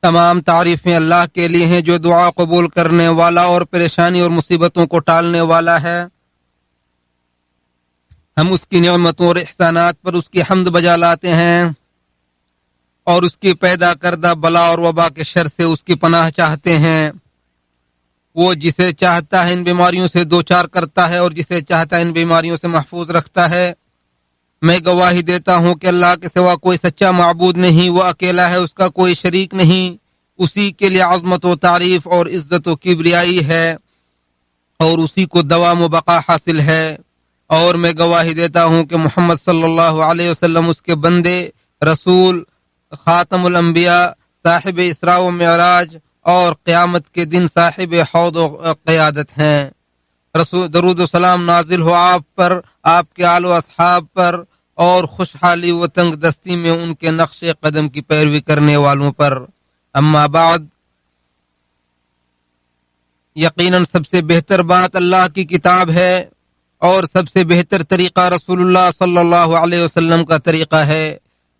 تمام تعریفیں اللہ کے لیے ہیں جو دعا قبول کرنے والا اور پریشانی اور مصیبتوں کو ٹالنے والا ہے۔ ہم اس کی نعمتوں اور احسانات پر اس کی حمد بجا لاتے ہیں اور اس کی پیدا کردہ بلا اور وبا کے شر سے اس کی پناہ چاہتے ہیں۔ وہ جسے چاہتا ہے ان بیماریوں سے دوچار کرتا ہے اور جسے چاہتا ہے ان بیماریوں سے محفوظ رکھتا ہے۔ میں گواہی دیتا ہوں کہ اللہ کے سوا کوئی سچا معبود نہیں، وہ اکیلا ہے، اس کا کوئی شریک نہیں، اسی کے لیے عظمت و تعریف اور عزت و کبریائی ہے اور اسی کو دوام و بقا حاصل ہے۔ اور میں گواہی دیتا ہوں کہ محمد صلی اللہ علیہ وسلم اس کے بندے، رسول، خاتم الانبیاء، صاحب اسراء و معراج اور قیامت کے دن صاحب حوض و قیادت ہیں۔ رسول درود و سلام نازل ہو آپ پر، آپ کے آل و اصحاب پر اور خوشحالی و تنگ دستی میں ان کے نقش قدم کی پیروی کرنے والوں پر۔ اما بعد، یقیناً سب سے بہتر بات اللہ کی کتاب ہے اور سب سے بہتر طریقہ رسول اللہ صلی اللہ علیہ وسلم کا طریقہ ہے۔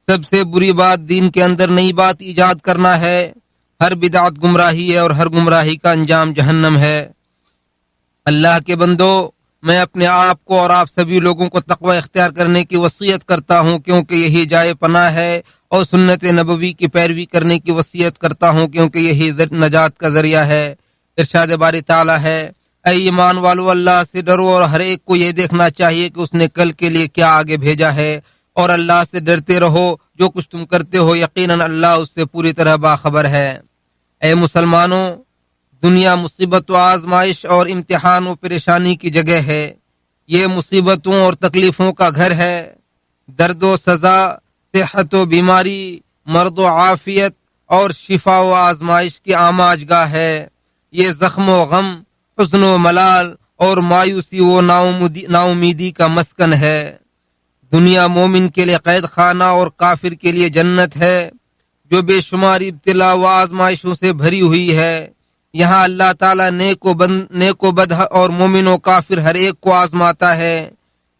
سب سے بری بات دین کے اندر نئی بات ایجاد کرنا ہے۔ ہر بدعت گمراہی ہے اور ہر گمراہی کا انجام جہنم ہے۔ اللہ کے بندو، میں اپنے آپ کو اور آپ سبھی لوگوں کو تقوی اختیار کرنے کی وصیت کرتا ہوں کیونکہ یہی جائے پناہ ہے، اور سنت نبوی کی پیروی کرنے کی وصیت کرتا ہوں کیونکہ یہی نجات کا ذریعہ ہے۔ ارشاد باری تعالی ہے، اے ایمان والو، اللہ سے ڈرو اور ہر ایک کو یہ دیکھنا چاہیے کہ اس نے کل کے لیے کیا آگے بھیجا ہے، اور اللہ سے ڈرتے رہو، جو کچھ تم کرتے ہو یقیناً اللہ اس سے پوری طرح باخبر ہے۔ اے مسلمانوں، دنیا مصیبت و آزمائش اور امتحان و پریشانی کی جگہ ہے۔ یہ مصیبتوں اور تکلیفوں کا گھر ہے۔ درد و سزا، صحت و بیماری، مرض و عافیت اور شفا و آزمائش کی آماج گاہ ہے۔ یہ زخم و غم، حزن و ملال اور مایوسی و ناامیدی کا مسکن ہے۔ دنیا مومن کے لیے قید خانہ اور کافر کے لیے جنت ہے جو بے شمار ابتلا و آزمائشوں سے بھری ہوئی ہے۔ یہاں اللہ تعالیٰ نیک و بد اور مومن و کافر ہر ایک کو آزماتا ہے۔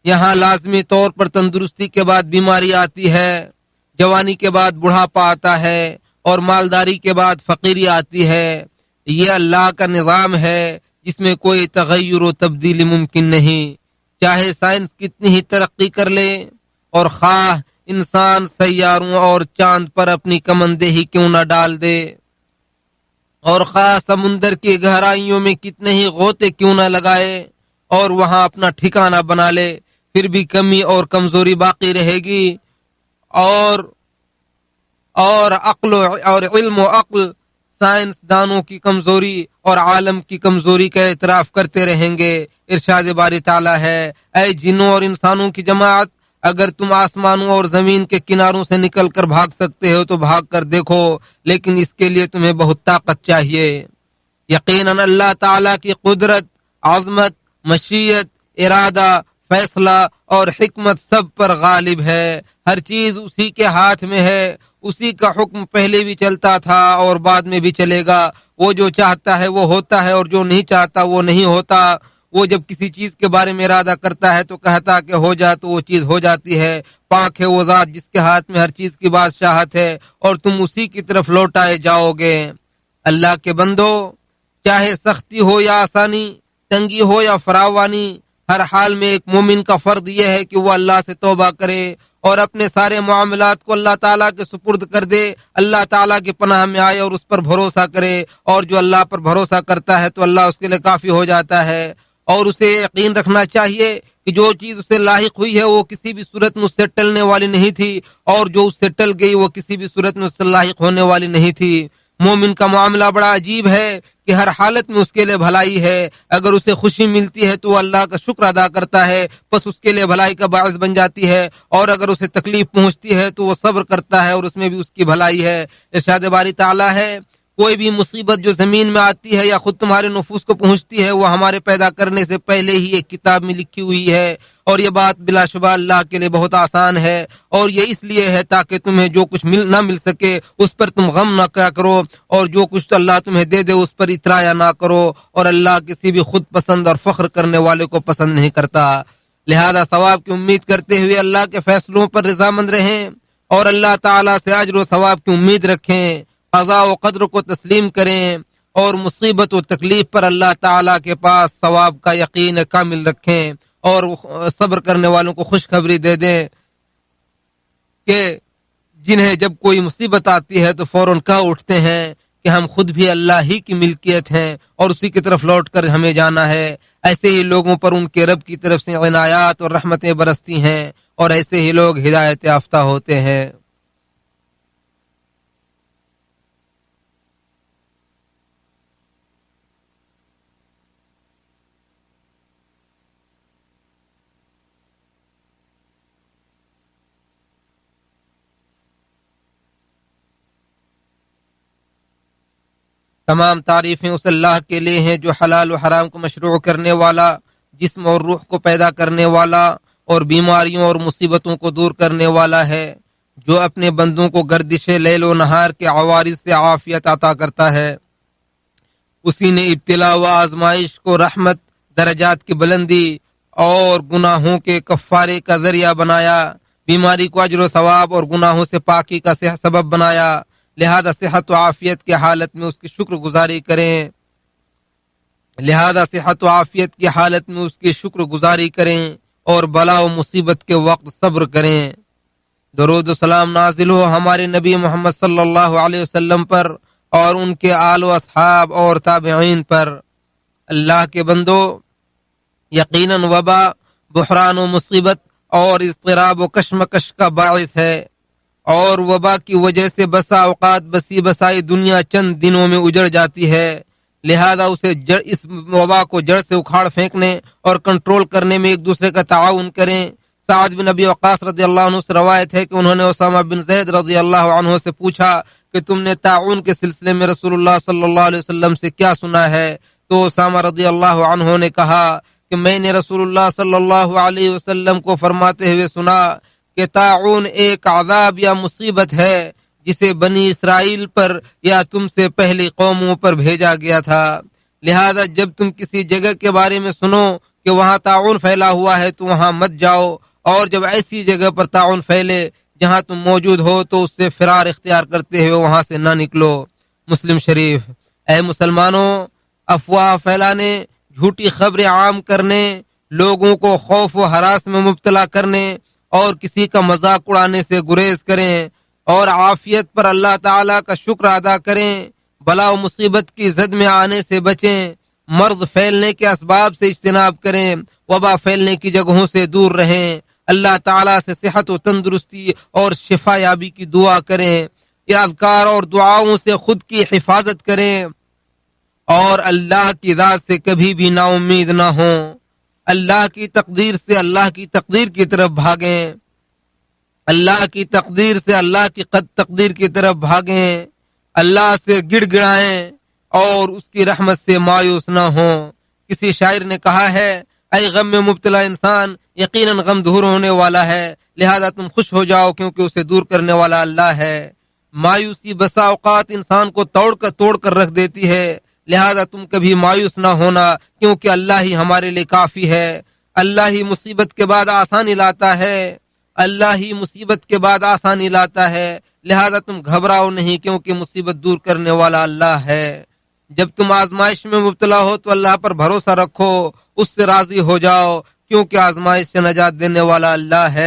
یہاں لازمی طور پر تندرستی کے بعد بیماری آتی ہے، جوانی کے بعد بڑھاپا آتا ہے اور مالداری کے بعد فقیری آتی ہے۔ یہ اللہ کا نظام ہے جس میں کوئی تغیر و تبدیلی ممکن نہیں، چاہے سائنس کتنی ہی ترقی کر لے اور خواہ انسان سیاروں اور چاند پر اپنی کمندہی کیوں نہ ڈال دے، اور خواہ سمندر کی گہرائیوں میں کتنے ہی غوطے کیوں نہ لگائے اور وہاں اپنا ٹھکانہ بنا لے، پھر بھی کمی اور کمزوری باقی رہے گی، اور عقل اور علم و عقل، سائنس دانوں کی کمزوری اور عالم کی کمزوری کا اعتراف کرتے رہیں گے۔ ارشاد باری تعالیٰ ہے، اے جنوں اور انسانوں کی جماعت، اگر تم آسمانوں اور زمین کے کناروں سے نکل کر بھاگ سکتے ہو تو بھاگ کر دیکھو، لیکن اس کے لیے تمہیں بہت طاقت چاہیے۔ یقیناً اللہ تعالیٰ کی قدرت، عظمت، مشیت، ارادہ، فیصلہ اور حکمت سب پر غالب ہے۔ ہر چیز اسی کے ہاتھ میں ہے۔ اسی کا حکم پہلے بھی چلتا تھا اور بعد میں بھی چلے گا۔ وہ جو چاہتا ہے وہ ہوتا ہے اور جو نہیں چاہتا وہ نہیں ہوتا۔ وہ جب کسی چیز کے بارے میں ارادہ کرتا ہے تو کہتا کہ ہو جا، تو وہ چیز ہو جاتی ہے۔ پاک ہے وہ ذات جس کے ہاتھ میں ہر چیز کی بادشاہت ہے اور تم اسی کی طرف لوٹائے جاؤ گے۔ اللہ کے بندو، چاہے سختی ہو یا آسانی، تنگی ہو یا فراوانی، ہر حال میں ایک مومن کا فرض یہ ہے کہ وہ اللہ سے توبہ کرے اور اپنے سارے معاملات کو اللہ تعالیٰ کے سپرد کر دے، اللہ تعالیٰ کی پناہ میں آئے اور اس پر بھروسہ کرے، اور جو اللہ پر بھروسہ کرتا ہے تو اللہ اس کے لیے کافی ہو جاتا ہے۔ اور اسے یقین رکھنا چاہیے کہ جو چیز اسے لاحق ہوئی ہے وہ کسی بھی صورت میں اس سے ٹلنے والی نہیں تھی، اور جو اس سے ٹل گئی وہ کسی بھی صورت میں اس سے لاحق ہونے والی نہیں تھی۔ مومن کا معاملہ بڑا عجیب ہے کہ ہر حالت میں اس کے لیے بھلائی ہے۔ اگر اسے خوشی ملتی ہے تو وہ اللہ کا شکر ادا کرتا ہے، بس اس کے لیے بھلائی کا باعث بن جاتی ہے، اور اگر اسے تکلیف پہنچتی ہے تو وہ صبر کرتا ہے اور اس میں بھی اس کی بھلائی ہے۔ ارشاد باری تعالیٰ ہے، کوئی بھی مصیبت جو زمین میں آتی ہے یا خود تمہارے نفوس کو پہنچتی ہے وہ ہمارے پیدا کرنے سے پہلے ہی ایک کتاب میں لکھی ہوئی ہے، اور یہ بات بلا شبہ اللہ کے لیے بہت آسان ہے، اور یہ اس لیے ہے تاکہ تمہیں جو کچھ نہ مل سکے اس پر تم غم نہ کیا کرو، اور جو کچھ تو اللہ تمہیں دے دے اس پر اترایا نہ کرو، اور اللہ کسی بھی خود پسند اور فخر کرنے والے کو پسند نہیں کرتا۔ لہذا ثواب کی امید کرتے ہوئے اللہ کے فیصلوں پر رضامند رہیں اور اللہ تعالیٰ سے اجر و ثواب کی امید رکھیں، قضاء و قدر کو تسلیم کریں اور مصیبت و تکلیف پر اللہ تعالیٰ کے پاس ثواب کا یقین کامل رکھیں اور صبر کرنے والوں کو خوشخبری دے دیں کہ جنہیں جب کوئی مصیبت آتی ہے تو فوراً کہہ اٹھتے ہیں کہ ہم خود بھی اللہ ہی کی ملکیت ہیں اور اسی کی طرف لوٹ کر ہمیں جانا ہے. ایسے ہی لوگوں پر ان کے رب کی طرف سے عنایات اور رحمتیں برستی ہیں اور ایسے ہی لوگ ہدایت یافتہ ہوتے ہیں. تمام تعریفیں اس اللہ کے لیے ہیں جو حلال و حرام کو مشروع کرنے والا، جسم اور روح کو پیدا کرنے والا اور بیماریوں اور مصیبتوں کو دور کرنے والا ہے، جو اپنے بندوں کو گردش لیل و نہار کے عوارض سے عافیت عطا کرتا ہے. اسی نے ابتلا و آزمائش کو رحمت، درجات کی بلندی اور گناہوں کے کفارے کا ذریعہ بنایا، بیماری کو اجر و ثواب اور گناہوں سے پاکی کا سبب بنایا. لہذا صحت و عافیت کی حالت میں اس کی شکر گزاری کریں اور بلا و مصیبت کے وقت صبر کریں. درود و سلام نازل ہو ہمارے نبی محمد صلی اللہ علیہ وسلم پر اور ان کے آل و اصحاب اور تابعین پر. اللہ کے بندو، یقیناً وبا، بحران و مصیبت اور اضطراب و کشمکش کا باعث ہے، اور وبا کی وجہ سے بسا اوقات بسائی دنیا چند دنوں میں اجڑ جاتی ہے. لہذا اس وبا کو جڑ سے اکھاڑ پھینکنے اور کنٹرول کرنے میں ایک دوسرے کا تعاون کریں. سعد بن ابی وقاص رضی اللہ عنہ سے روایت ہے کہ انہوں نے اسامہ بن زید رضی اللہ عنہ سے پوچھا کہ تم نے تعاون کے سلسلے میں رسول اللہ صلی اللہ علیہ وسلم سے کیا سنا ہے؟ تو اسامہ رضی اللہ عنہ نے کہا کہ میں نے رسول اللہ صلی اللہ علیہ وسلم کو فرماتے ہوئے سنا کہ تعاون ایک عذاب یا مصیبت ہے جسے بنی اسرائیل پر یا تم سے پہلی قوموں پر بھیجا گیا تھا. لہذا جب تم کسی جگہ کے بارے میں سنو کہ وہاں تعاون پھیلا ہوا ہے تو وہاں مت جاؤ، اور جب ایسی جگہ پر تعاون پھیلے جہاں تم موجود ہو تو اس سے فرار اختیار کرتے ہوئے وہاں سے نہ نکلو. مسلم شریف. اے مسلمانوں، افواہ پھیلانے، جھوٹی خبریں عام کرنے، لوگوں کو خوف و ہراس میں مبتلا کرنے اور کسی کا مذاق اڑانے سے گریز کریں اور عافیت پر اللہ تعالیٰ کا شکر ادا کریں. بلا و مصیبت کی زد میں آنے سے بچیں، مرض پھیلنے کے اسباب سے اجتناب کریں، وبا پھیلنے کی جگہوں سے دور رہیں، اللہ تعالیٰ سے صحت و تندرستی اور شفا یابی کی دعا کریں، یہ اذکار اور دعاؤں سے خود کی حفاظت کریں اور اللہ کی ذات سے کبھی بھی نا امید نہ ہوں. اللہ کی تقدیر سے اللہ کی تقدیر کی طرف بھاگیں، اللہ کی تقدیر سے اللہ کی تقدیر کی طرف بھاگیں، اللہ سے گڑ گڑائیں اور اس کی رحمت سے مایوس نہ ہوں. کسی شاعر نے کہا ہے، اے غم میں مبتلا انسان، یقیناً غم دور ہونے والا ہے، لہذا تم خوش ہو جاؤ کیونکہ اسے دور کرنے والا اللہ ہے. مایوسی بسا اوقات انسان کو توڑ کر رکھ دیتی ہے، لہذا تم کبھی مایوس نہ ہونا کیونکہ اللہ ہی ہمارے لیے کافی ہے. اللہ ہی مصیبت کے بعد آسانی لاتا ہے، اللہ ہی مصیبت کے بعد آسانی لاتا ہے، لہذا تم گھبراؤ نہیں کیونکہ مصیبت دور کرنے والا اللہ ہے. جب تم آزمائش میں مبتلا ہو تو اللہ پر بھروسہ رکھو، اس سے راضی ہو جاؤ کیونکہ آزمائش سے نجات دینے والا اللہ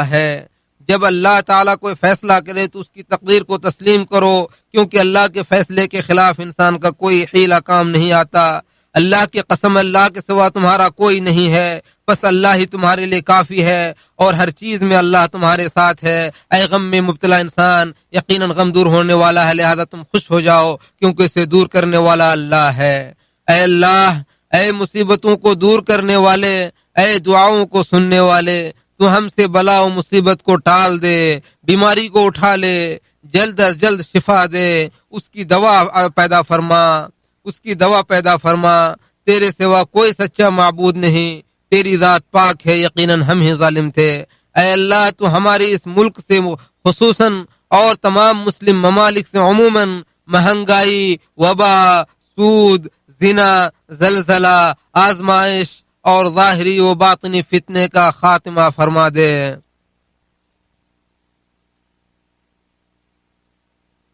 ہے، جب اللہ تعالیٰ کوئی فیصلہ کرے تو اس کی تقدیر کو تسلیم کرو کیونکہ اللہ کے فیصلے کے خلاف انسان کا کوئی حیلہ کام نہیں آتا. اللہ کی قسم، اللہ کے سوا تمہارا کوئی نہیں ہے، بس اللہ ہی تمہارے لیے کافی ہے اور ہر چیز میں اللہ تمہارے ساتھ ہے. اے غم میں مبتلا انسان، یقیناً غم دور ہونے والا ہے، لہذا تم خوش ہو جاؤ کیونکہ اسے دور کرنے والا اللہ ہے. اے اللہ، اے مصیبتوں کو دور کرنے والے، اے دعاؤں کو سننے والے، تو ہم سے بلا و مصیبت کو ٹال دے، بیماری کو اٹھا لے، جلد از جلد شفا دے، اس کی دوا پیدا فرما. تیرے سوا کوئی سچا معبود نہیں، تیری ذات پاک ہے، یقیناً ہم ہی ظالم تھے. اے اللہ، تو ہمارے اس ملک سے خصوصاً اور تمام مسلم ممالک سے عموماً مہنگائی، وبا، سود، زنا، زلزلہ، آزمائش اور ظاہری و باطنی فتنے کا خاتمہ فرما دے.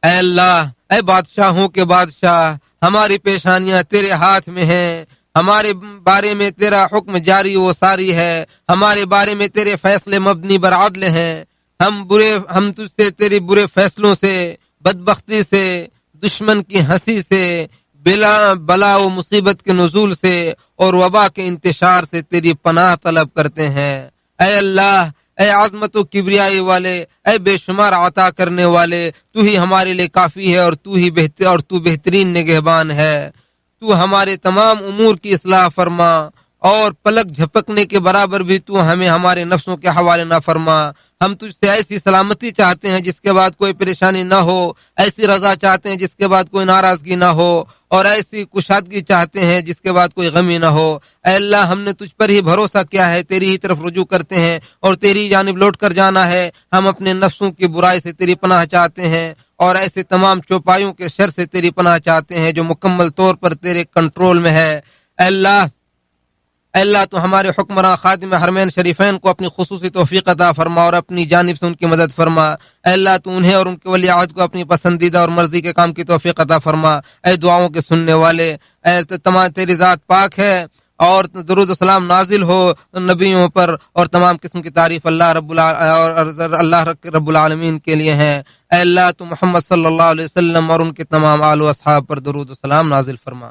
اے اللہ، اے بادشاہوں کے بادشاہ، ہماری پیشانیاں تیرے ہاتھ میں ہیں، ہمارے بارے میں تیرا حکم جاری و ساری ہے، ہمارے بارے میں تیرے فیصلے مبنی بر عدل ہیں، ہم تجھ سے تیری برے فیصلوں سے، بدبختی سے، دشمن کی ہنسی سے، بلا و مصیبت کے نزول سے اور وبا کے انتشار سے تیری پناہ طلب کرتے ہیں۔ اے اللہ، اے عظمت و کبریائی والے، اے بے شمار عطا کرنے والے، تو ہی ہمارے لیے کافی ہے اور تو بہترین نگہبان ہے۔ تو ہمارے تمام امور کی اصلاح فرما اور پلک جھپکنے کے برابر بھی تو ہمیں ہمارے نفسوں کے حوالے نہ فرما۔ ہم تجھ سے ایسی سلامتی چاہتے ہیں جس کے بعد کوئی پریشانی نہ ہو، ایسی رضا چاہتے ہیں جس کے بعد کوئی ناراضگی نہ ہو، اور ایسی کشادگی چاہتے ہیں جس کے بعد کوئی غمی نہ ہو۔ اے اللہ، ہم نے تجھ پر ہی بھروسہ کیا ہے، تیری ہی طرف رجوع کرتے ہیں اور تیری جانب لوٹ کر جانا ہے۔ ہم اپنے نفسوں کی برائی سے تیری پناہ چاہتے ہیں اور ایسے تمام چوپایوں کے شر سے تیری پناہ چاہتے ہیں جو مکمل طور پر تیرے کنٹرول میں ہے۔ اے اللہ، اے اللہ، تو ہمارے حکمراں خادم حرمین شریفین کو اپنی خصوصی توفیق عطا فرما اور اپنی جانب سے ان کی مدد فرما۔ اے اللہ، تو انہیں اور ان کے ولی عہد کو اپنی پسندیدہ اور مرضی کے کام کی توفیق عطا فرما۔ اے دعاؤں کے سننے والے، اے تمام تیری ذات پاک ہے اور درود و سلام نازل ہو نبیوں پر، اور تمام قسم کی تعریف اللہ رب العالمین کے لیے ہیں۔ اے اللہ، تو محمد صلی اللہ علیہ وسلم اور ان کے تمام آل و اصحاب پر درود و سلام نازل فرما۔